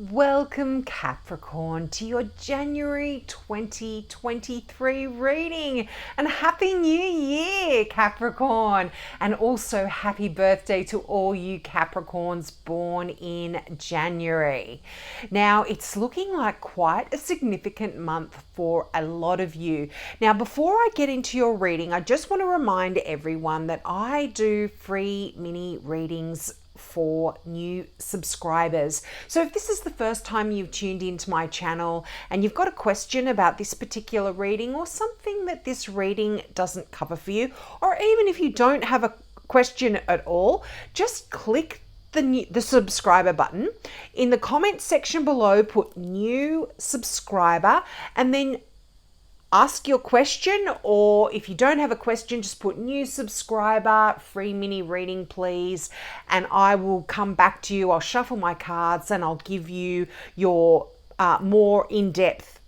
Welcome, Capricorn, to your January 2023 reading, and Happy New Year, Capricorn, and also happy birthday to all you Capricorns born in January. Now, it's looking like quite a significant month for a lot of you. Now, before I get into your reading, I just want to remind everyone that I do free mini readings for new subscribers. So if this is the first time you've tuned into my channel and you've got a question about this particular reading or something that this reading doesn't cover for you, or even if you don't have a question at all, just click the subscriber button. In the comment section below, put new subscriber and then ask your question, or if you don't have a question, just put new subscriber, free mini reading, please, and I will come back to you. I'll shuffle my cards and I'll give you your more in-depth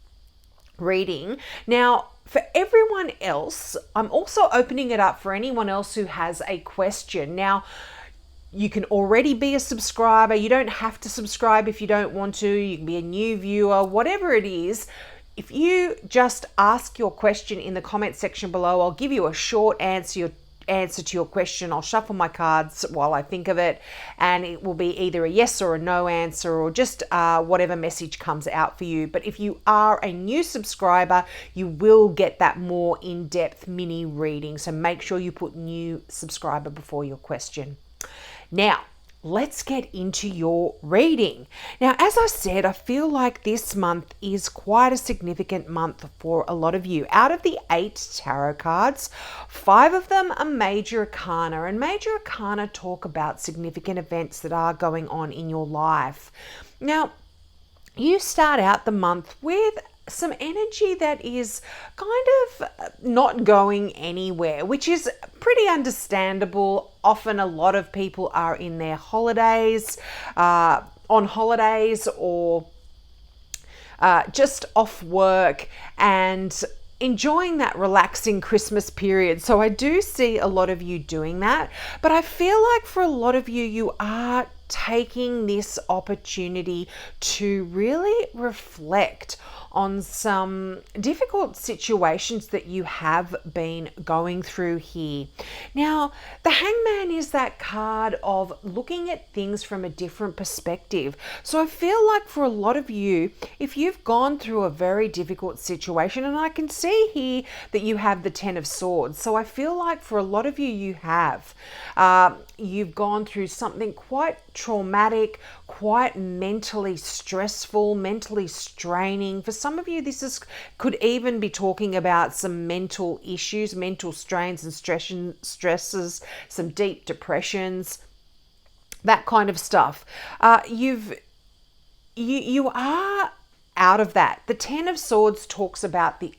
reading. Now, for everyone else, I'm also opening it up for anyone else who has a question. Now, you can already be a subscriber. You don't have to subscribe if you don't want to. You can be a new viewer, whatever it is. If you just ask your question in the comment section below, I'll give you a short answer to your question. I'll shuffle my cards while I think of it, and it will be either a yes or a no answer, or just whatever message comes out for you. But if you are a new subscriber, you will get that more in-depth mini reading. So make sure you put new subscriber before your question. Now, let's get into your reading. Now, as I said, I feel like this month is quite a significant month for a lot of you. Out of the 8 tarot cards, 5 of them are major arcana, and major arcana talk about significant events that are going on in your life. Now, you start out the month with some energy that is kind of not going anywhere, which is pretty understandable. Often a lot of people are in their holidays, on holidays, or just off work and enjoying that relaxing Christmas period. So I do see a lot of you doing that, but I feel like for a lot of you, you are taking this opportunity to really reflect on some difficult situations that you have been going through here. Now, the Hangman is that card of looking at things from a different perspective. So I feel like for a lot of you, if you've gone through a very difficult situation, and I can see here that you have the 10 of Swords. So I feel like for a lot of you, you have. You've gone through something quite traumatic, quite mentally stressful, mentally straining. For some of you, could even be talking about some mental issues, mental strains and stresses, some deep depressions, that kind of stuff. You are out of that. The 10 of Swords talks about the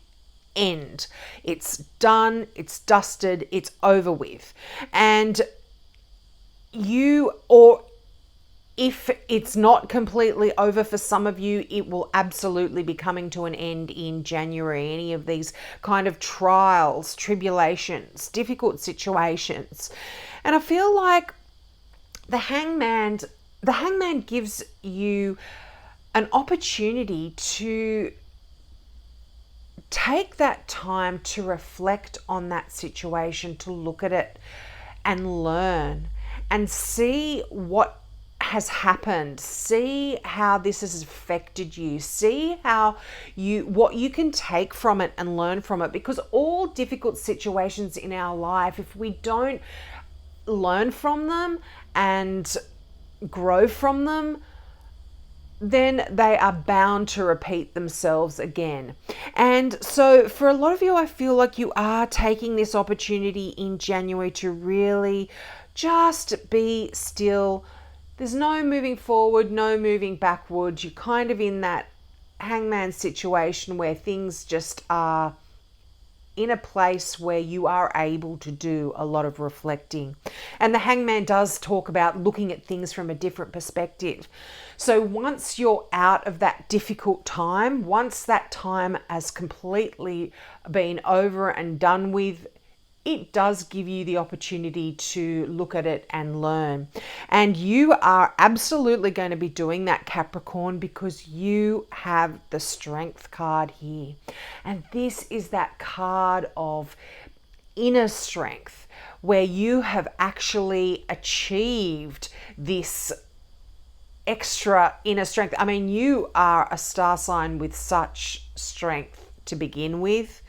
end. It's done, it's dusted, it's over with. And if it's not completely over for some of you, it will absolutely be coming to an end in January. Any of these kind of trials, tribulations, difficult situations. And I feel like the Hangman gives you an opportunity to take that time to reflect on that situation, to look at it and learn and see what has happened, see how this has affected you, see what you can take from it and learn from it. Because all difficult situations in our life, if we don't learn from them and grow from them, then they are bound to repeat themselves again. And so for a lot of you, I feel like you are taking this opportunity in January to really just be still. There's no moving forward, no moving backwards. You're kind of in that Hangman situation where things just are in a place where you are able to do a lot of reflecting. And the Hangman does talk about looking at things from a different perspective. So once you're out of that difficult time, once that time has completely been over and done with, it does give you the opportunity to look at it and learn. And you are absolutely going to be doing that, Capricorn, because you have the Strength card here. And this is that card of inner strength, where you have actually achieved this extra inner strength. I mean, you are a star sign with such strength to begin with.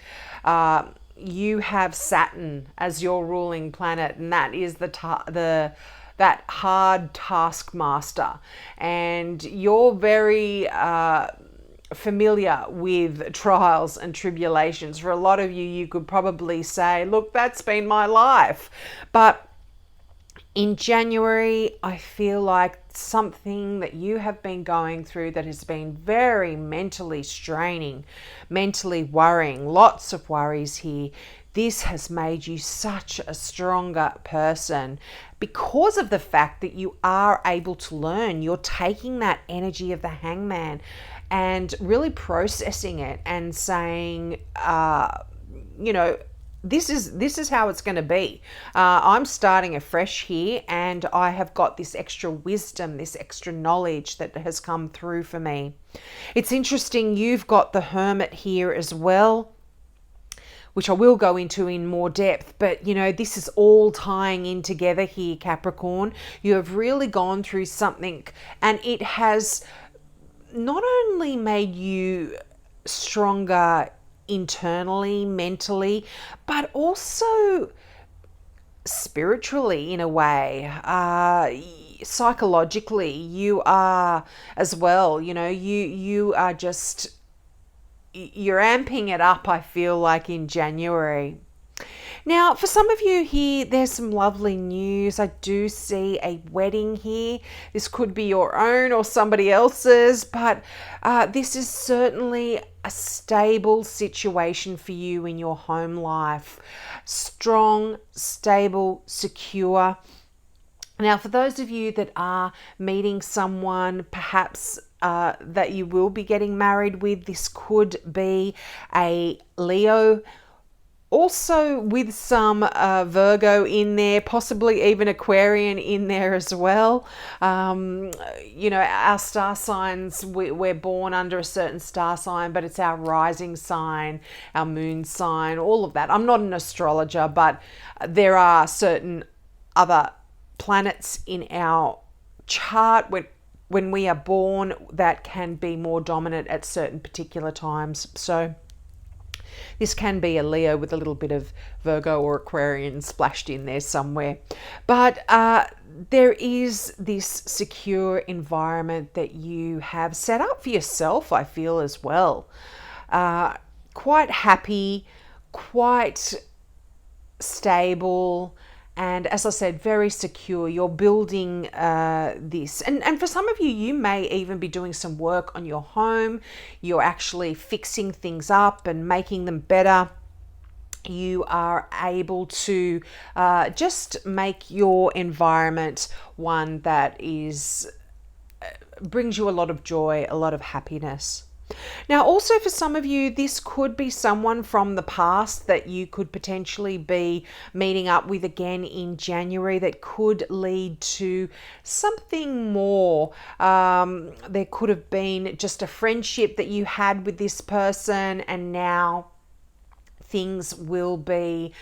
You have Saturn as your ruling planet, and that is that hard taskmaster, and you're very familiar with trials and tribulations. For a lot of you, you could probably say, look, that's been my life. But in January, I feel like something that you have been going through that has been very mentally straining, mentally worrying, lots of worries here. This has made you such a stronger person because of the fact that you are able to learn. You're taking that energy of the Hangman and really processing it and saying, this is how it's going to be. I'm starting afresh here, and I have got this extra wisdom, this extra knowledge that has come through for me. It's interesting, you've got the Hermit here as well, which I will go into in more depth, but this is all tying in together here, Capricorn. You have really gone through something, and it has not only made you stronger internally, mentally, but also spiritually in a way, psychologically. You are as well, you are just, you're amping it up, I feel like, in January. Now, for some of you here, there's some lovely news. I do see a wedding here. This could be your own or somebody else's, but this is certainly a stable situation for you in your home life. Strong, stable, secure. Now, for those of you that are meeting someone, perhaps that you will be getting married with, this could be a Leo, also with some Virgo in there, possibly even Aquarian in there as well. Our star signs, we're born under a certain star sign, but it's our rising sign, our moon sign, all of that. I'm not an astrologer, but there are certain other planets in our chart when we are born that can be more dominant at certain particular times. So this can be a Leo with a little bit of Virgo or Aquarian splashed in there somewhere. But there is this secure environment that you have set up for yourself, I feel, as well. Quite happy, quite stable, and as I said, very secure. You're building this. And for some of you, you may even be doing some work on your home. You're actually fixing things up and making them better. You are able to just make your environment one that brings you a lot of joy, a lot of happiness. Now, also for some of you, this could be someone from the past that you could potentially be meeting up with again in January that could lead to something more. There could have been just a friendship that you had with this person, and now things will be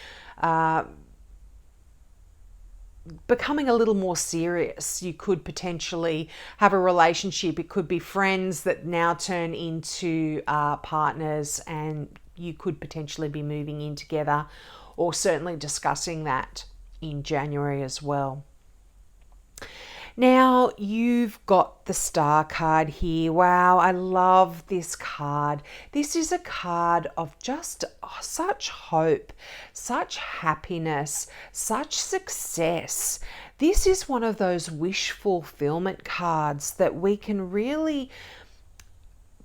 becoming a little more serious. You could potentially have a relationship. It could be friends that now turn into partners, and you could potentially be moving in together, or certainly discussing that in January as well. Now, you've got the Star card here. Wow, I love this card. This is a card of just such hope, such happiness, such success. This is one of those wish fulfillment cards that we can really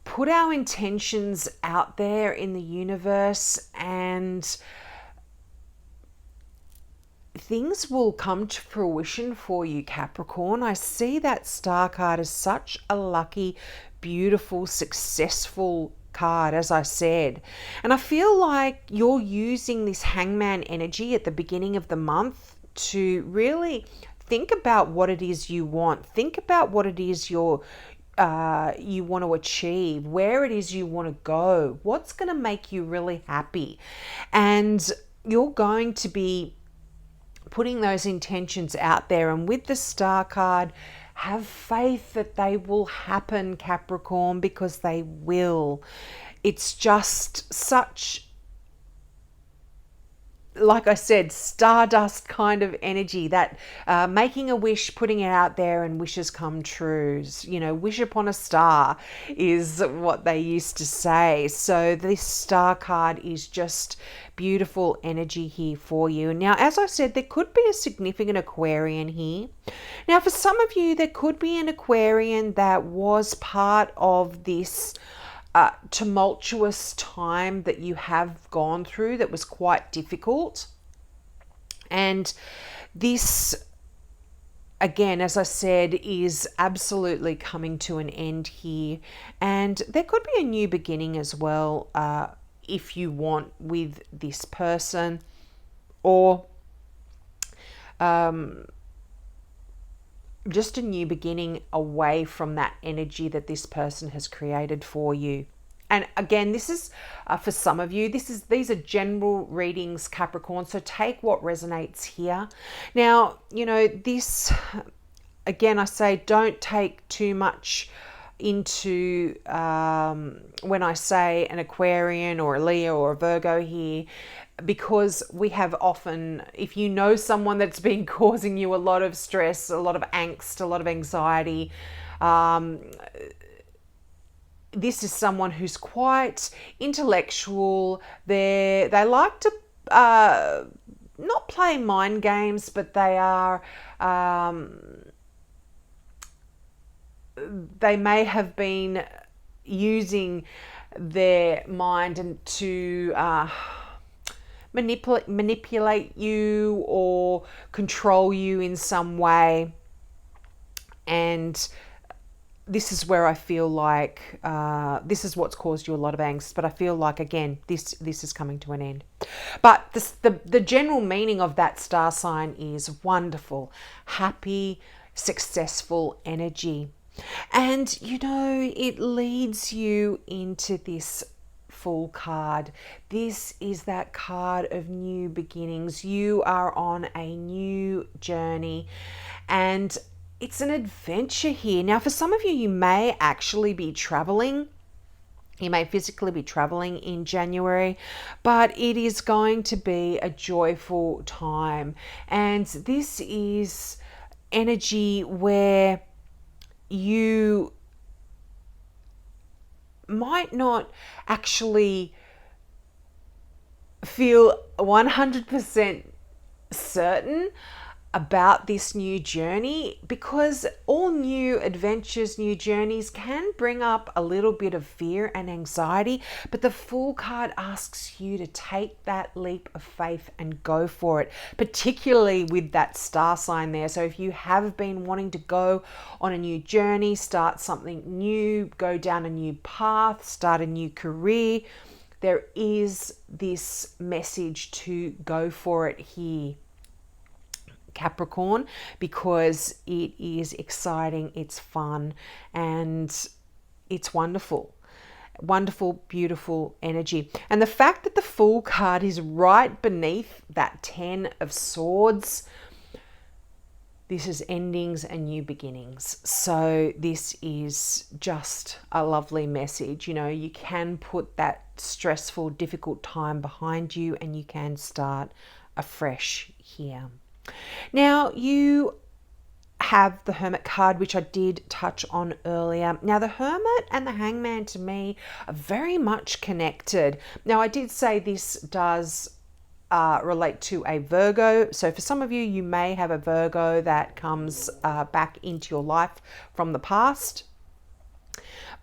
put our intentions out there in the universe, and things will come to fruition for you, Capricorn. I see that Star card as such a lucky, beautiful, successful card, as I said. And I feel like you're using this Hangman energy at the beginning of the month to really think about what it is you want. Think about what it is you want to achieve, where it is you want to go, what's going to make you really happy. And you're going to be putting those intentions out there. And with the Star card, have faith that they will happen, Capricorn, because they will. It's just such, like I said, stardust kind of energy, that making a wish, putting it out there, and wishes come true. You know, wish upon a star is what they used to say. So this Star card is just beautiful energy here for you. Now, as I said, there could be a significant Aquarian here. Now, for some of you, there could be an Aquarian that was part of this tumultuous time that you have gone through that was quite difficult. And this, again, as I said, is absolutely coming to an end here. And there could be a new beginning as well, if you want, with this person, or just a new beginning away from that energy that this person has created for you. And again, this is for some of you, these are general readings, Capricorn, so take what resonates here. Now, you know, this, again, I say don't take too much into when I say an Aquarian or a Leo or a Virgo here, because we have often, if you know someone that's been causing you a lot of stress, a lot of angst, a lot of anxiety, this is someone who's quite intellectual. They like to not play mind games, but they are they may have been using their mind and to manipulate you or control you in some way. And this is where I feel like this is what's caused you a lot of angst. But I feel like, again, this is coming to an end. But the general meaning of that star sign is wonderful, happy, successful energy. And, you know, it leads you into this Fool card. This is that card of new beginnings. You are on a new journey, and it's an adventure here. Now, for some of you, you may actually be traveling. You may physically be traveling in January, but it is going to be a joyful time. And this is energy where you might not actually feel 100% certain about this new journey, because all new adventures, new journeys can bring up a little bit of fear and anxiety, but the Fool card asks you to take that leap of faith and go for it, particularly with that star sign there. So if you have been wanting to go on a new journey, start something new, go down a new path, start a new career, there is this message to go for it here, Capricorn, because it is exciting, it's fun, and it's wonderful. Wonderful, beautiful energy. And the fact that the Fool card is right beneath that 10 of Swords, this is endings and new beginnings. So this is just a lovely message. You know, you can put that stressful, difficult time behind you and you can start afresh here. Now, you have the Hermit card, which I did touch on earlier. Now, the Hermit and the Hangman to me are very much connected. Now, I did say this does relate to a Virgo. So for some of you, you may have a Virgo that comes back into your life from the past.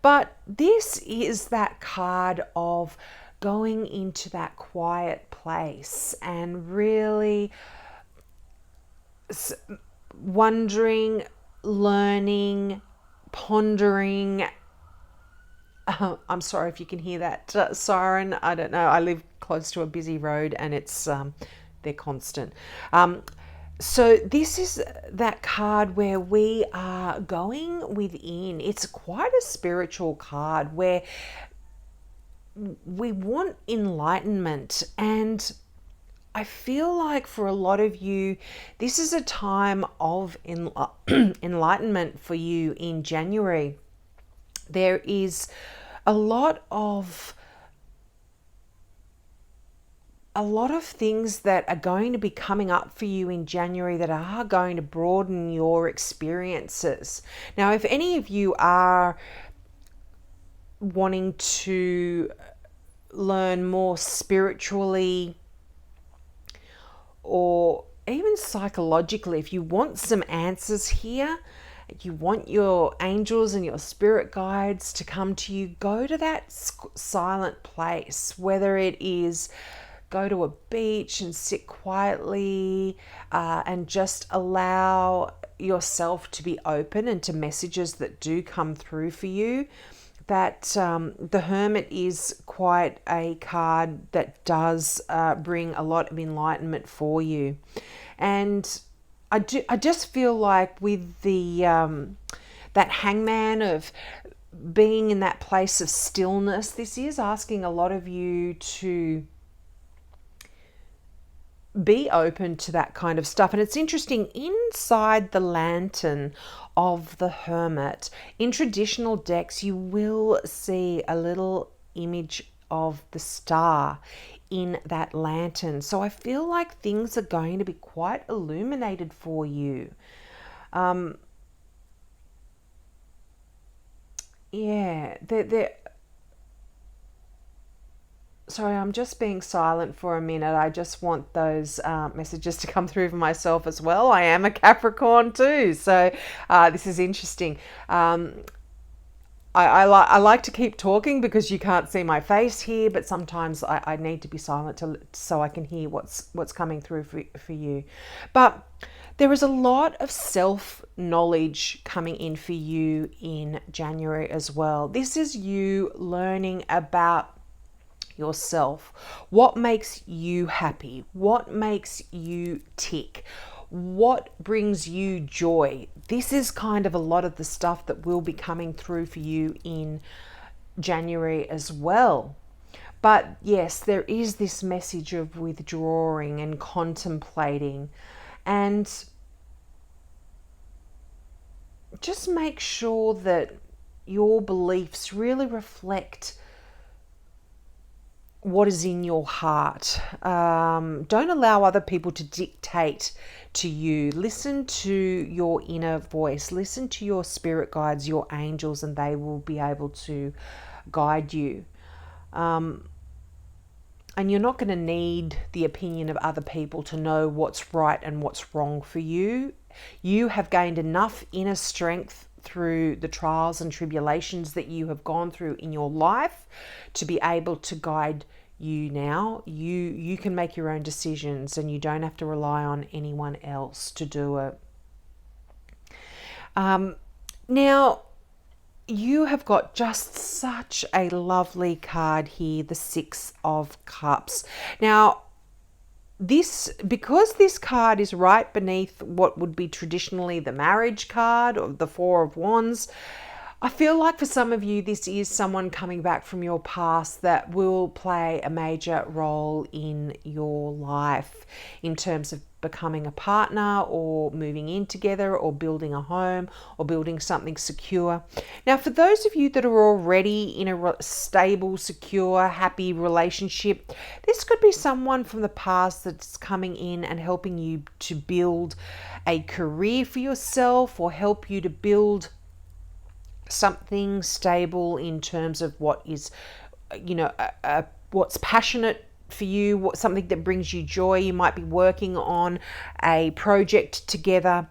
But this is that card of going into that quiet place and really wondering, learning, pondering I'm sorry if you can hear that siren. I don't know. I live close to a busy road and it's they're constant. So this is that card where we are going within. It's quite a spiritual card where we want enlightenment, and I feel like for a lot of you, this is a time of enlightenment for you in January. There is a lot of things that are going to be coming up for you in January that are going to broaden your experiences. Now, if any of you are wanting to learn more spiritually or even psychologically, if you want some answers here, you want your angels and your spirit guides to come to you, go to that silent place, whether it is go to a beach and sit quietly and just allow yourself to be open and to messages that do come through for you. That the Hermit is quite a card that does bring a lot of enlightenment for you. And I just feel like with the that Hangman of being in that place of stillness, this is asking a lot of you to be open to that kind of stuff. And it's interesting, inside the lantern of the Hermit, in traditional decks, you will see a little image of the star in that lantern. So I feel like things are going to be quite illuminated for you. Sorry, I'm just being silent for a minute. I just want those messages to come through for myself as well. I am a Capricorn too, so this is interesting. I like to keep talking because you can't see my face here, but sometimes I need to be silent so I can hear what's coming through for you. But there is a lot of self-knowledge coming in for you in January as well. This is you learning about yourself. What makes you happy? What makes you tick? What brings you joy? This is kind of a lot of the stuff that will be coming through for you in January as well. But yes, there is this message of withdrawing and contemplating, and just make sure that your beliefs really reflect what is in your heart. Don't allow other people to dictate to you. Listen to your inner voice. Listen to your spirit guides, your angels, and they will be able to guide you. And you're not going to need the opinion of other people to know what's right and what's wrong for you. You have gained enough inner strength through the trials and tribulations that you have gone through in your life to be able to guide you now. You can make your own decisions and you don't have to rely on anyone else to do it. Now, you have got just such a lovely card here, the Six of Cups. Now, because this card is right beneath what would be traditionally the marriage card or the Four of Wands, I feel like for some of you, this is someone coming back from your past that will play a major role in your life in terms of becoming a partner or moving in together or building a home or building something secure. Now, for those of you that are already in a stable, secure, happy relationship, this could be someone from the past that's coming in and helping you to build a career for yourself or help you to build something stable in terms of what is, what's passionate for you, something that brings you joy. You might be working on a project together,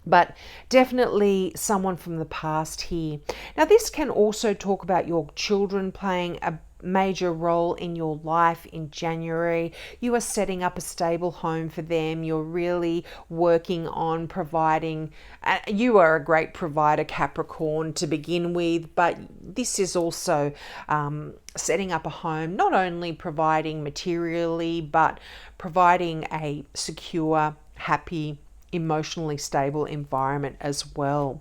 but definitely someone from the past here. Now, this can also talk about your children playing major role in your life in January. You are setting up a stable home for them. You're really working on providing. You are a great provider, Capricorn, to begin with, but this is also setting up a home, not only providing materially, but providing a secure, happy, emotionally stable environment as well.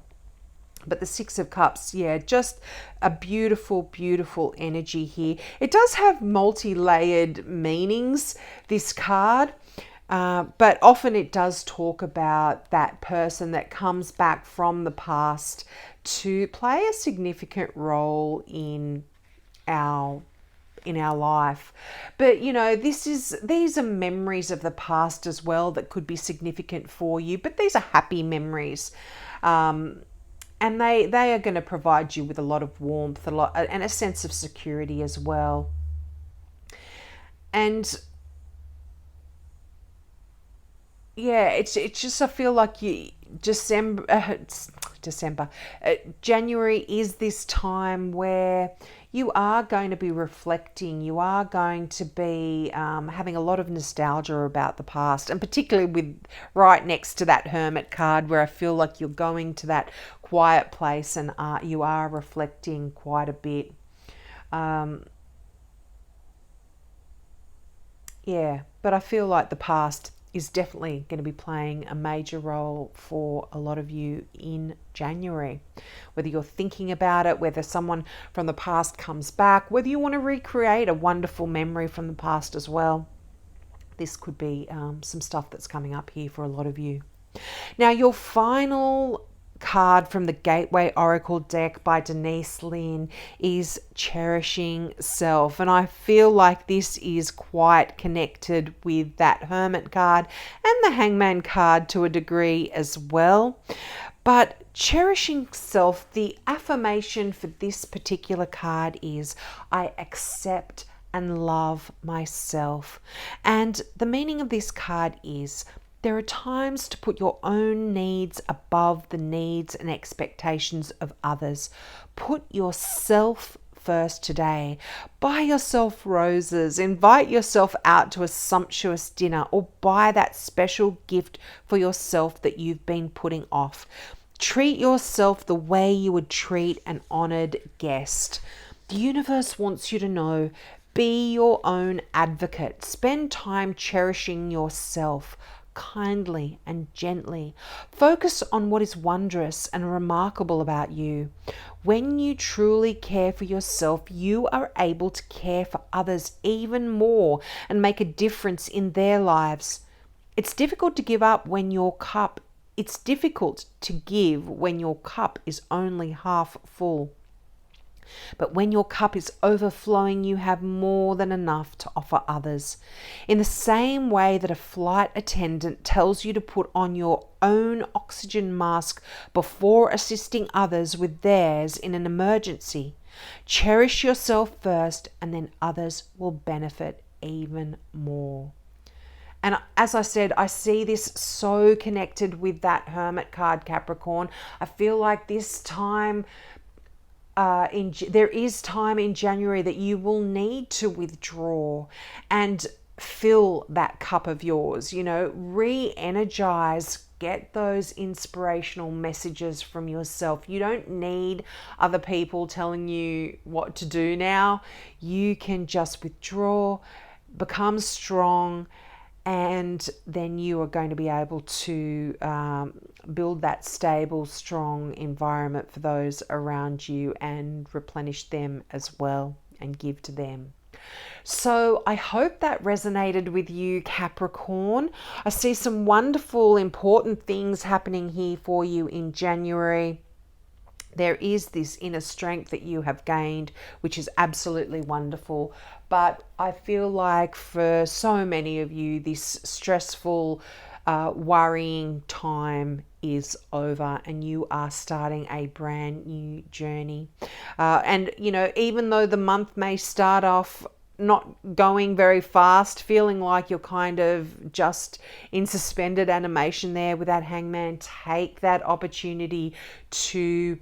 But the Six of Cups, yeah, just a beautiful, beautiful energy here. It does have multi-layered meanings, this card, but often it does talk about that person that comes back from the past to play a significant role in our life. But these are memories of the past as well that could be significant for you, but these are happy memories. And they are going to provide you with a lot of warmth, and a sense of security as well. And yeah, it's just, I feel like January is this time where you are going to be reflecting. You are going to be having a lot of nostalgia about the past, and particularly with right next to that Hermit card, where I feel like you're going to that quiet place and you are reflecting quite a bit. Yeah, but I feel like the past is definitely going to be playing a major role for a lot of you in January. Whether you're thinking about it, whether someone from the past comes back, whether you want to recreate a wonderful memory from the past as well. This could be some stuff that's coming up here for a lot of you. Now, your final card from the Gateway Oracle deck by Denise Lynn is Cherishing Self, and I feel like this is quite connected with that Hermit card and the Hangman card to a degree as well. But cherishing self, the affirmation for this particular card is I accept and love myself. And the meaning of this card is there are times to put your own needs above the needs and expectations of others. Put yourself first today. Buy yourself roses. Invite yourself out to a sumptuous dinner, or buy that special gift for yourself that you've been putting off. Treat yourself the way you would treat an honored guest. The universe wants you to know, be your own advocate. Spend time cherishing yourself kindly and gently. Focus on what is wondrous and remarkable about you. When you truly care for yourself, you are able to care for others even more and make a difference in their lives. It's difficult to give up when your cup It's difficult to give when your cup is only half full. But when your cup is overflowing, you have more than enough to offer others. In the same way that a flight attendant tells you to put on your own oxygen mask before assisting others with theirs in an emergency, cherish yourself first, and then others will benefit even more. And as I said, I see this so connected with that Hermit card, Capricorn. I feel like this time, there is time in January that you will need to withdraw and fill that cup of yours, re-energize, get those inspirational messages from yourself. You don't need other people telling you what to do now. You can just withdraw, become strong, and then you are going to be able to build that stable, strong environment for those around you and replenish them as well and give to them. So I hope that resonated with you, Capricorn. I see some wonderful, important things happening here for you in January. There is this inner strength that you have gained, which is absolutely wonderful. But I feel like for so many of you, this stressful, worrying time is over and you are starting a brand new journey. And even though the month may start off not going very fast, feeling like you're kind of just in suspended animation there with that Hangman, take that opportunity to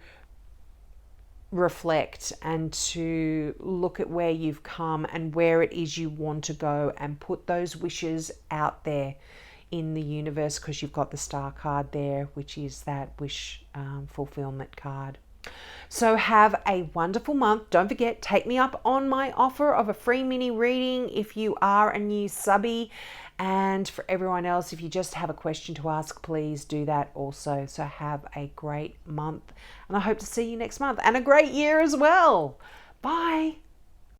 reflect and to look at where you've come and where it is you want to go, and put those wishes out there in the universe, because you've got the star card there, which is that wish fulfillment card. So have a wonderful month. Don't forget, take me up on my offer of a free mini reading if you are a new subby. And for everyone else, if you just have a question to ask, please do that also. So have a great month, and I hope to see you next month, and a great year as well. Bye.